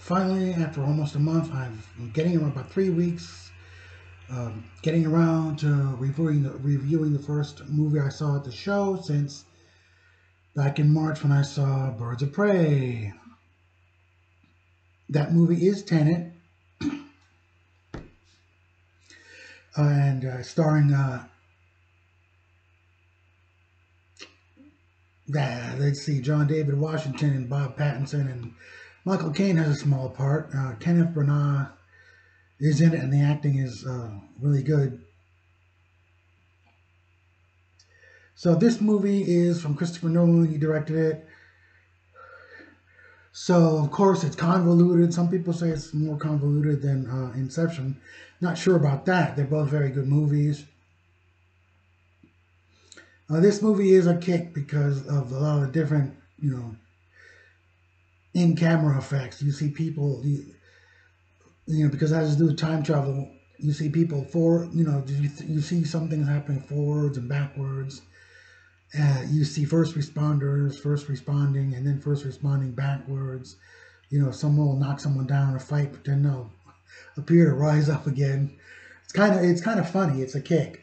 finally, after almost a month, I'm getting around about 3 weeks, getting around to reviewing the first movie I saw at the show since back in March when I saw Birds of Prey. That movie is Tenet, and starring let's see, John David Washington and Bob Pattinson, and Michael Caine has a small part. Kenneth Branagh is in it, and the acting is really good. So this movie is from Christopher Nolan. He directed it. So of course it's convoluted. Some people say it's more convoluted than Inception. Not sure about that. They're both very good movies. This movie is a kick because of a lot of different, in-camera effects. You see people, because it has to do with time travel. You see people you see some things happening forwards and backwards. You see first responders first responding and then first responding backwards. Someone will knock someone down in a fight, but then they'll appear to rise up again. It's kind of funny. It's a kick.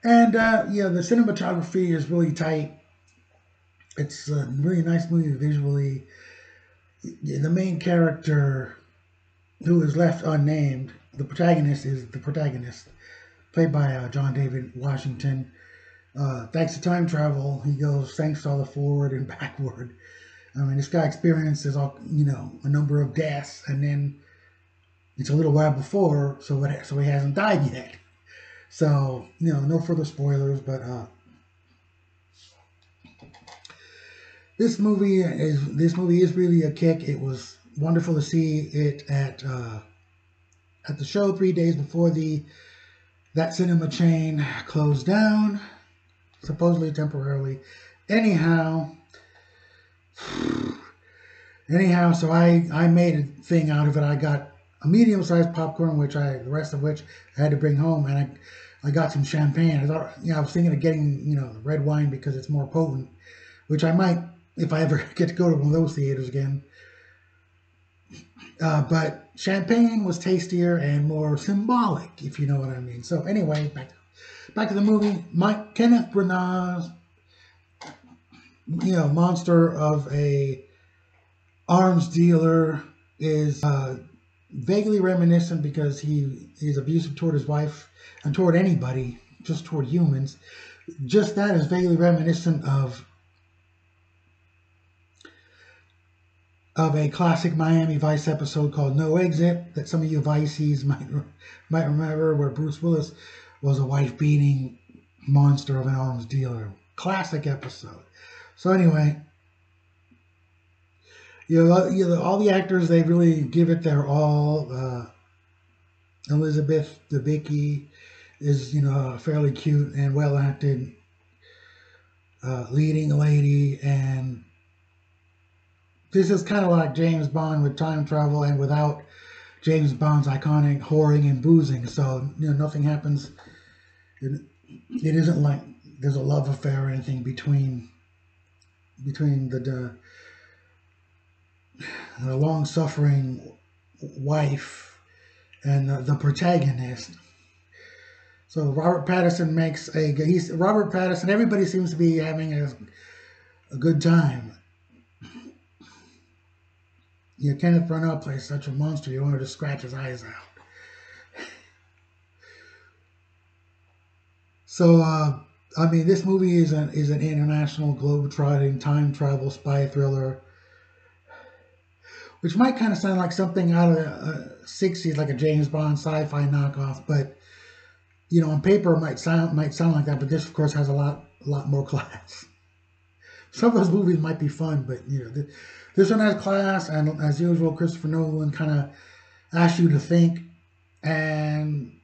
And the cinematography is really tight. It's a really nice movie visually. The main character, who is left unnamed, the protagonist is the protagonist, played by John David Washington. Thanks to time travel, he goes thanks to all the forward and backward. I mean, this guy experiences a number of deaths, and then it's a little while before, so he hasn't died yet. So no further spoilers, but this movie is really a kick. It was wonderful to see it at the show 3 days before that cinema chain closed down, supposedly temporarily. Anyhow, so I made a thing out of it. I got a medium-sized popcorn, the rest of which I had to bring home, and I got some champagne. I thought, I was thinking of getting, red wine because it's more potent, which I might if I ever get to go to one of those theaters again. But champagne was tastier and more symbolic, if you know what I mean. So anyway, back to the movie. Kenneth Branagh's, monster of a arms dealer is vaguely reminiscent, because he's abusive toward his wife and toward anybody, just toward humans. Just that is vaguely reminiscent of a classic Miami Vice episode called No Exit, that some of you Viceys might remember, where Bruce Willis was a wife-beating monster of an arms dealer. Classic episode. So anyway, all the actors, they really give it their all. Elizabeth Debicki is, fairly cute and well acted leading lady, and this is kind of like James Bond with time travel and without James Bond's iconic whoring and boozing. So, nothing happens. It isn't like there's a love affair or anything between the long-suffering wife and the protagonist. So Robert Pattinson Robert Pattinson. Everybody seems to be having a good time. Kenneth Branagh plays such a monster, you wanted to scratch his eyes out. So, this movie is an international globe-trotting time travel spy thriller, which might kind of sound like something out of the 60s, like a James Bond sci-fi knockoff. But on paper, it might sound like that. But this, of course, has a lot more class. Some of those movies might be fun, but this one has class, and as usual, Christopher Nolan kind of asks you to think. And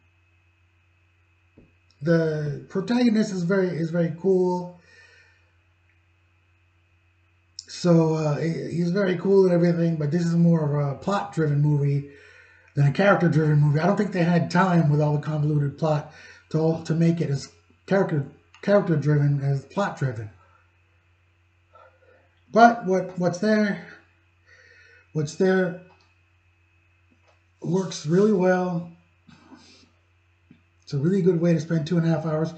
the protagonist is very cool. So he's very cool and everything, but this is more of a plot-driven movie than a character-driven movie. I don't think they had time with all the convoluted plot to make it as character driven as plot driven. But what's there works really well. It's a really good way to spend 2.5 hours.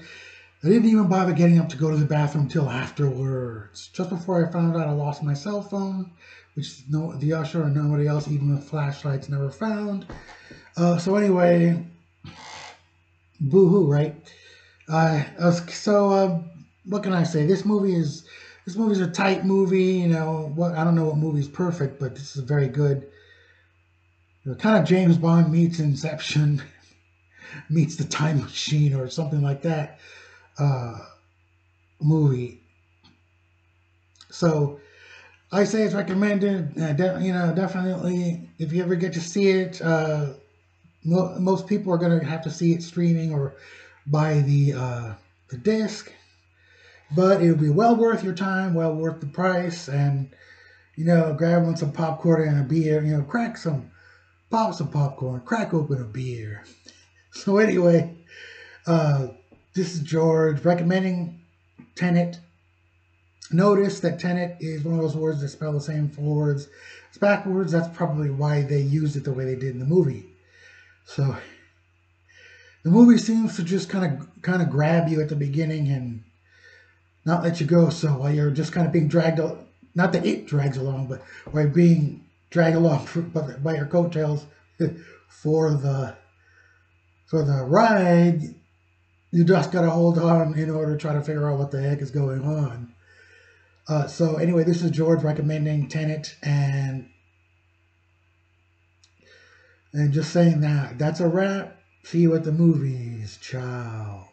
I didn't even bother getting up to go to the bathroom till afterwards. Just before I found out I lost my cell phone, which the usher or nobody else, even with flashlights, never found. So anyway, boo-hoo, right? What can I say? This movie's a tight movie. You know, I don't know what movie's perfect, but this is very good. Kind of James Bond meets Inception meets The Time Machine or something like that uh, movie. So I say it's recommended. Definitely if you ever get to see it. Most people are going to have to see it streaming or buy the disc, but it'll be well worth your time, well worth the price, and grab some popcorn and a beer. Pop some popcorn, crack open a beer. So anyway, uh, this is George recommending Tenet. Notice that Tenet is one of those words that spell the same forwards as backwards. That's probably why they used it the way they did in the movie. So the movie seems to just kind of grab you at the beginning and not let you go. So while you're just kind of being dragged, not that it drags along, but while you're being dragged along by your coattails for the ride, you just got to hold on in order to try to figure out what the heck is going on. So anyway, this is George recommending Tenet, and just saying that's a wrap. See you at the movies. Ciao.